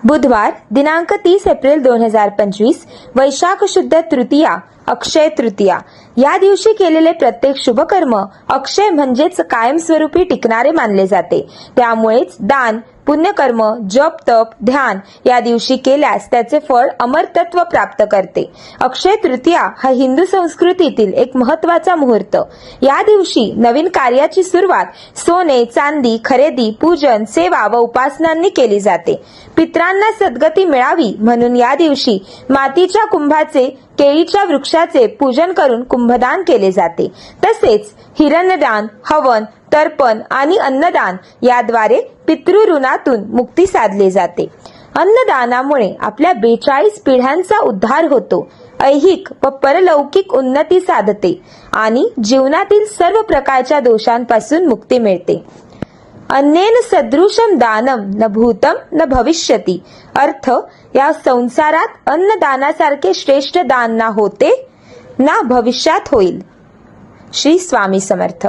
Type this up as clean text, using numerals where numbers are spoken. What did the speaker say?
बुधवार दिनांक 30 एप्रिल 2025 वैशाख शुद्ध तृतीया अक्षय तृतीया या दिवशी केलेले प्रत्येक शुभकर्म अक्षय म्हणजेच कायमस्वरूपी टिकणारे मानले जाते। त्यामुळेच दान, पुण्यकर्म, जप, तप, ध्यान या दिवशी केल्यास त्याचे फळ अमरतत्व प्राप्त करते। अक्षय तृतीया हा हिंदू संस्कृतीतील एक महत्त्वाचा मुहूर्त। या दिवशी नवीन कार्याची सुरुवात सोने, चांदी खरेदी, पूजन, सेवा व उपासनांनी केली जाते। पितरांना सद्गती मिळावी म्हणून या दिवशी मातीच्या कुंभाचे, केळीच्या वृक्षाचे पूजन करून कुंभदान केले जाते। तसेच हिरण्यदान, हवन, तर्पण आणि अन्नदान याद्वारे पितृऋणातून मुक्ती साधली जाते। अन्नदानामुळे आपल्या 42 पिढ्यांचा उद्धार होतो, ऐहिक व परलौकिक उन्नती साधते आणि जीवनातील सर्व प्रकारच्या दोषांपासून मुक्ती मिळते। अन्नेन सदृशम दानम न भूतम न भविष्यती। अर्थ, या संसारात अन्नदानासारखे श्रेष्ठ दान ना होते ना भविष्यात होईल। श्री स्वामी समर्थ।